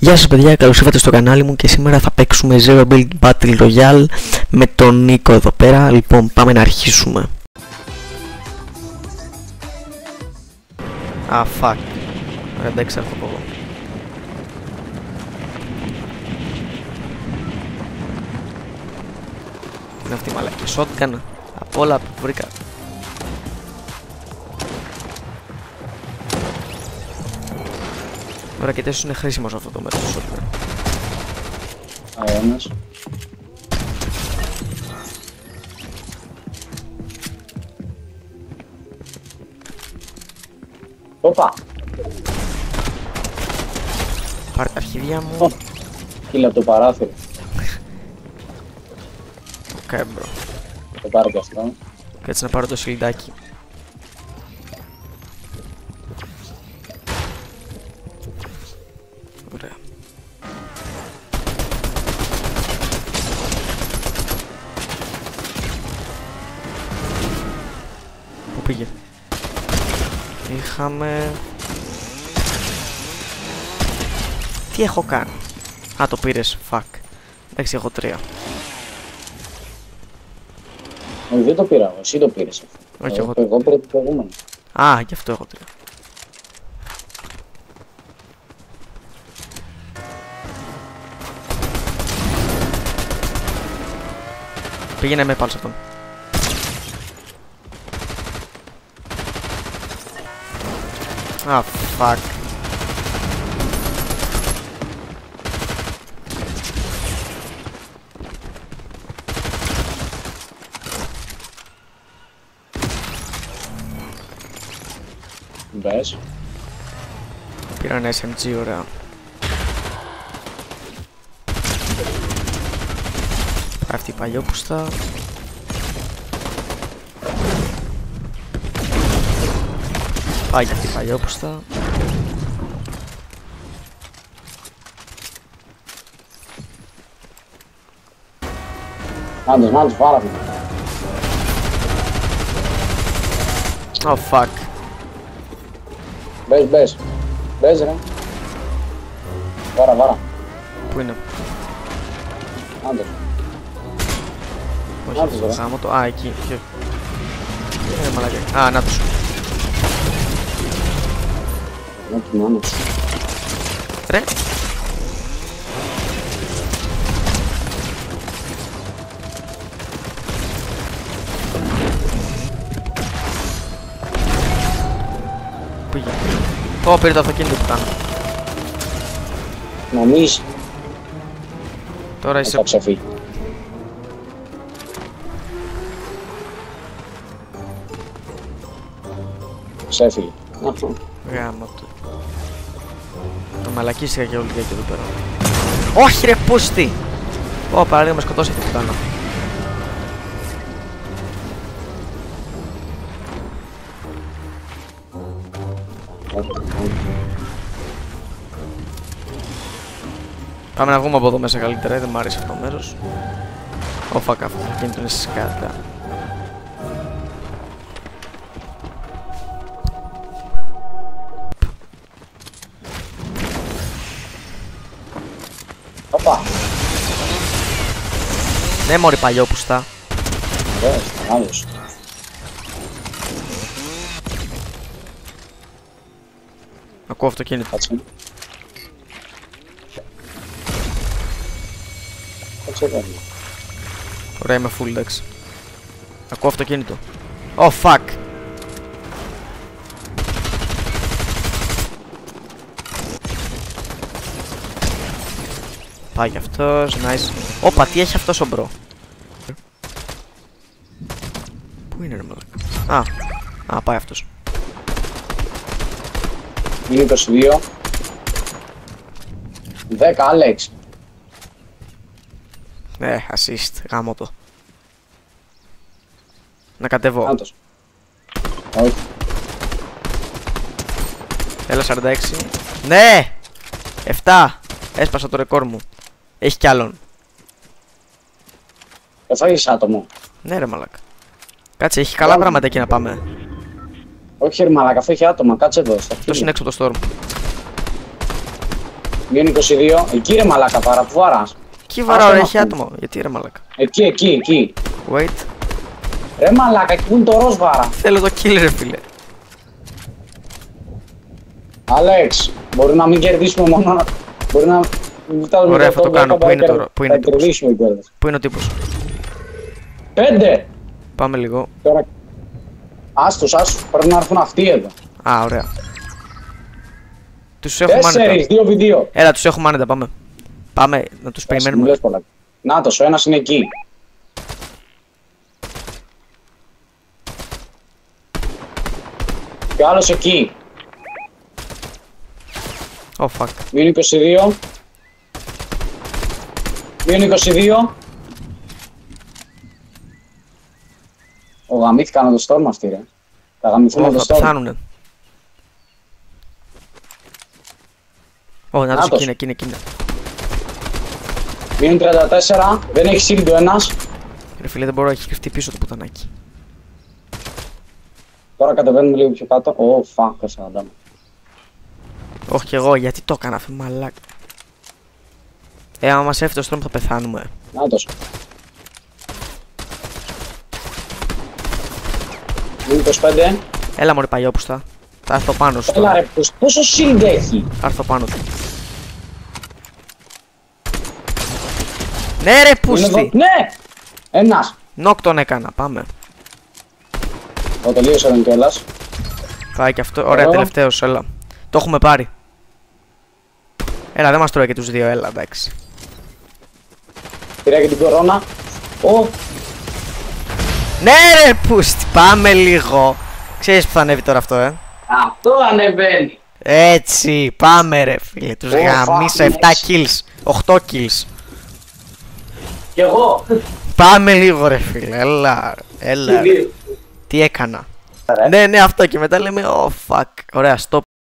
Γεια σας παιδιά, καλώς ήρθατε στο κανάλι μου και σήμερα θα παίξουμε Zero Build Battle Royale με τον Νίκο εδώ πέρα. Λοιπόν, πάμε να αρχίσουμε. Fuck. Εντάξει, έρθω από εδώ. Τι είναι αυτή η μαλακή, shotgun, απ' όλα που βρήκα. Ο ρακετές είναι χρήσιμο σε αυτό το μέρος του shotgun. Αένας. Όπα! Πάρε τα αρχίδια μου. Κύλα από το παράθυρο. Οκ, μπρο. Το πάρω και αυτό. Και έτσι να πάρω το σιλντάκι. Ωραία. Πού πήγε? Είχαμε... Τι έχω κάνει? Α, το πήρες, fuck. Εντάξει, έχω 3. Όχι, δεν το πήρα, εσύ το πήρες. Όχι, εγώ πήρα το προηγούμενο. Α, γι' αυτό έχω 3. Πήγαινε με πάλι σε αυτόν. Α, fuck. Μπες. Πήρα ένα SMG, ωραία. Αυτή η παλιόπουστα. Πάει και αυτή η παλιόπουστα. Μάντες, πάρα πολύ. Oh fuck. Μπες. Μπες ρε. Βάρα. Πού είναι? Άντες. Όχι, αυτό το γάμο το. Α, εκεί. Μαλακιά. Α, να τους. Ρε. Πήγε. Ω, πήρε το αυτοκίνητο που κάνω. Νομίζεις. Τώρα είσαι... Θα ξεφύγει. Ξέφυγε. Αυτό. Γάμο του. Το μαλακίστηκα και όλη τη διάρκεια εδώ πέρα. Όχι ρε πούστη! Ω, παραλίγο με σκοτώσει αυτό που κάνω. Πάμε να βγούμε από εδώ μέσα καλύτερα, δεν μ' άρεσε αυτό το μέρος. Ω, fuck, αυτό το κινητό είναι σκάτα. Οπα. Ναι μωρή παλιόπουστα. Άλλος. Ακούω αυτοκίνητο. Κάτσε. Κάτσε. Ωραία, είμαι full, εντάξει. Ακούω αυτοκίνητο. Oh fuck. Πάει κι αυτός, nice. Όπα, τι έχει αυτός ο μπρο? Πού είναι ρε μαλάκα? Α, πάει αυτός. Είναι 22. 10, Άλεξ. Ναι, assist, γάμο το. Να κατέβω. Άντως. Όχι. Έλα 46. Ναι! 7! Έσπασα το ρεκόρ μου. Έχει κι άλλον. Θα έχεις άτομο. Ναι ρε μαλάκα. Κάτσε, έχει καλά πράγματα εκεί να πάμε. Όχι ρε μαλάκα, αυτό έχει άτομα, κάτσε εδώ. Αυτός είναι έξω από το storm. Μείον 22. Εκεί ρε μαλάκα βάρα, που βάρας. Εκεί βαράω, ρε, έχει άτομο. Γιατί ρε μαλάκα. Εκεί. Wait. Ρε μαλάκα, εκεί που είναι το ροζ βάρα. Θέλω το kill ρε φίλε. Άλεξ, μπορεί να μην κερδίσουμε μόνο να... Μπορεί να... Ωραία, θα το κάνω. Πού είναι τώρα, πού είναι ο τύπος. κερδίσουμε κιόλας. Πού είναι ο τύπος. 5! Πάμε λίγο. Τώρα... Άστος, πρέπει να έρθουν αυτοί εδώ. Α, ωραία. Τους έχουμε 4, άνετα. 2v2. Έλα, τους έχουμε άνετα, πάμε. Πάμε να τους περιμένουμε. Νάτος, ο ένας είναι εκεί. Και ο άλλος εκεί. Oh fuck. Μείον 22. Μείον 22. Ο γαμήθηκαν να το στόρμα αυτοί ρε. Θα γαμηθούν να το Θα στόρμα. πεθάνουνε. Ω, να τους εκείνα. Μείον 34. Δεν έχει σύλλη το ένας. Ρε φίλε, δεν μπορώ, έχει κρυφτεί πίσω το πουτανάκι. Τώρα κατεβαίνουμε λίγο πιο κάτω. Ω, fuck, 40. Όχι κι εγώ, γιατί το έκανα αυτό, μαλάκα. Άμα μας έφτει το στρώμα θα πεθάνουμε. Νάτος. Μείον 25. Έλα μωρέ παλιόπουστα. Θα έρθω πάνω σου. Έλα ρε, πόσο shield έχει. Θα έρθω πάνω του. Ναι ρε πούστη. Ναι! Ένας. Νοκ τον έκανα, πάμε. Ο τελείωσε τον κιόλας. Πάει και αυτό, ωραία, τελευταίος, έλα. Το έχουμε πάρει. Έλα, δεν μας τρώει και τους δύο, έλα, εντάξει. Πήρα και την κορώνα. Ω, Ναι ρε πούστη, πάμε λίγο. Ξέρεις που θα ανέβει τώρα αυτό, αυτό ανεβαίνει. Έτσι, πάμε ρε φίλε, τους γαμίσα 7 kills, 8 kills. Κι εγώ. Πάμε λίγο ρε φίλε, έλα ρε. Τι έκανα. Ναι, αυτό και μετά λέμε, oh fuck. Ωραία, stop.